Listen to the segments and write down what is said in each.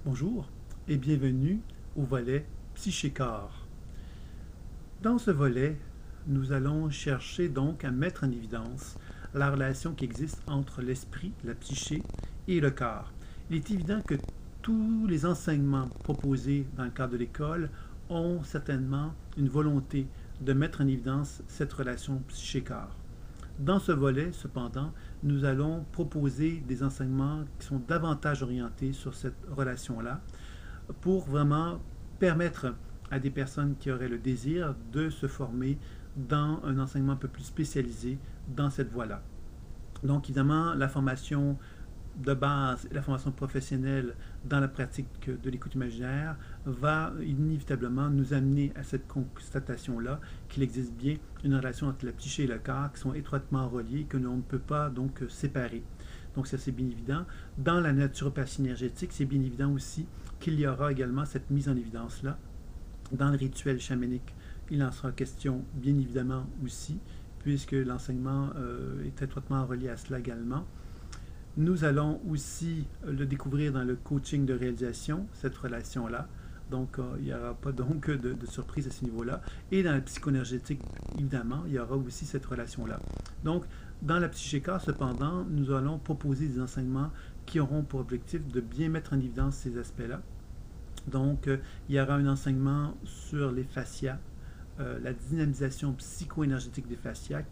Bonjour et bienvenue au volet Psyché-Corps. Dans ce volet, nous allons chercher donc à mettre en évidence la relation qui existe entre l'esprit, la psyché et le corps. Il est évident que tous les enseignements proposés dans le cadre de l'école ont certainement une volonté de mettre en évidence cette relation psyché-corps. Dans ce volet, cependant, nous allons proposer des enseignements qui sont davantage orientés sur cette relation-là pour vraiment permettre à des personnes qui auraient le désir de se former dans un enseignement un peu plus spécialisé dans cette voie-là. Donc, évidemment, la formation de base et la formation professionnelle dans la pratique de l'écoute imaginaire va inévitablement nous amener à cette constatation-là qu'il existe bien une relation entre la psyché et le corps qui sont étroitement reliés, que l'on ne peut pas donc séparer. Donc ça c'est bien évident. Dans la naturopathie énergétique, c'est bien évident aussi qu'il y aura également cette mise en évidence-là. Dans le rituel chamanique, il en sera question bien évidemment aussi, puisque l'enseignement est étroitement relié à cela également. Nous allons aussi le découvrir dans le coaching de réalisation, cette relation-là. Donc, il n'y aura pas donc de surprise à ce niveau-là. Et dans la psychoénergétique, évidemment, il y aura aussi cette relation-là. Donc, dans la psyché-corps, cependant, nous allons proposer des enseignements qui auront pour objectif de bien mettre en évidence ces aspects-là. Donc, il y aura un enseignement sur les fascias, la dynamisation psychoénergétique des fascias,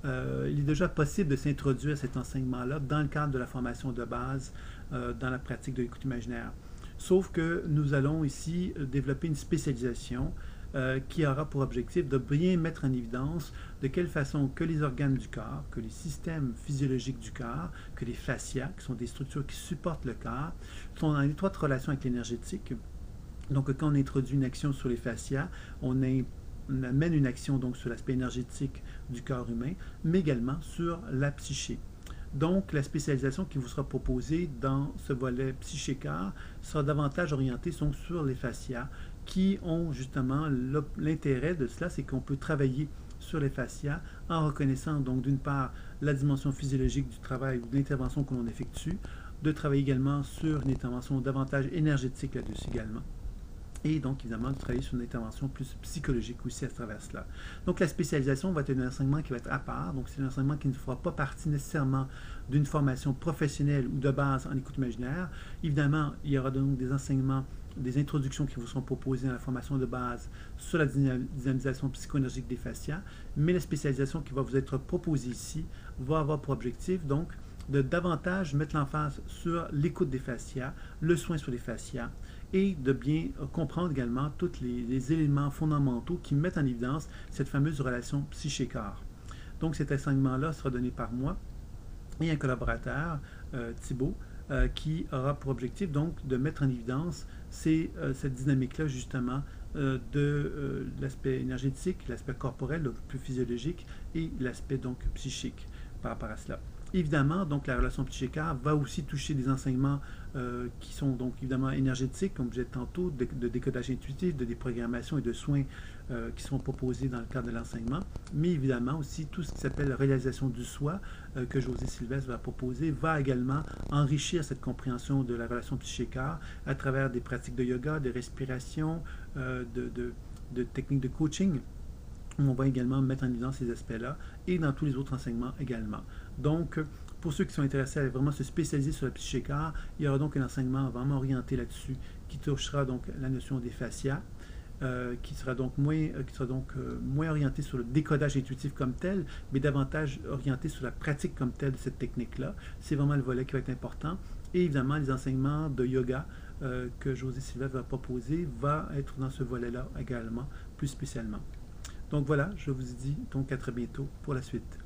il est déjà possible de s'introduire à cet enseignement-là dans le cadre de la formation de base dans la pratique de l'écoute imaginaire. Sauf que nous allons ici développer une spécialisation qui aura pour objectif de bien mettre en évidence de quelle façon que les organes du corps, que les systèmes physiologiques du corps, que les fascias, qui sont des structures qui supportent le corps, sont en étroite relation avec l'énergétique. Donc, quand on introduit une action sur les fascias, on amène une action donc sur l'aspect énergétique du corps humain, mais également sur la psyché. Donc, la spécialisation qui vous sera proposée dans ce volet psyché-corps sera davantage orientée donc, sur les fascias, qui ont justement l'intérêt de cela, c'est qu'on peut travailler sur les fascias en reconnaissant donc d'une part la dimension physiologique du travail ou de l'intervention que l'on effectue, de travailler également sur une intervention davantage énergétique là-dessus également. Et donc, évidemment, de travailler sur une intervention plus psychologique aussi à travers cela. Donc, la spécialisation va être un enseignement qui va être à part. Donc, c'est un enseignement qui ne fera pas partie nécessairement d'une formation professionnelle ou de base en écoute imaginaire. Évidemment, il y aura donc des enseignements, des introductions qui vous seront proposées dans la formation de base sur la dynamisation psychoénergique des fascias. Mais la spécialisation qui va vous être proposée ici va avoir pour objectif, donc, de davantage mettre l'emphase sur l'écoute des fascias, le soin sur les fascias, et de bien comprendre également tous les éléments fondamentaux qui mettent en évidence cette fameuse relation psyché-corps. Donc cet enseignement-là sera donné par moi et un collaborateur, Thibault, qui aura pour objectif donc de mettre en évidence cette dynamique-là justement de l'aspect énergétique, l'aspect corporel, le plus physiologique, et l'aspect donc psychique par rapport à cela. Évidemment, donc la relation psyché-corps va aussi toucher des enseignements qui sont donc évidemment énergétiques, comme je disais tantôt, de décodage intuitif, de déprogrammation et de soins qui seront proposés dans le cadre de l'enseignement, mais évidemment aussi tout ce qui s'appelle la réalisation du soi que José Sylvestre va proposer va également enrichir cette compréhension de la relation psyché-corps à travers des pratiques de yoga, de respiration, de techniques de coaching. On va également mettre en évidence ces aspects-là et dans tous les autres enseignements également. Donc, pour ceux qui sont intéressés à vraiment se spécialiser sur la psyché-corps, il y aura donc un enseignement vraiment orienté là-dessus qui touchera donc la notion des fascias, qui sera donc moins orienté sur le décodage intuitif comme tel, mais davantage orienté sur la pratique comme telle de cette technique-là. C'est vraiment le volet qui va être important. Et évidemment, les enseignements de yoga que José Sylvestre va proposer va être dans ce volet-là également, plus spécialement. Donc voilà, je vous dis donc à très bientôt pour la suite.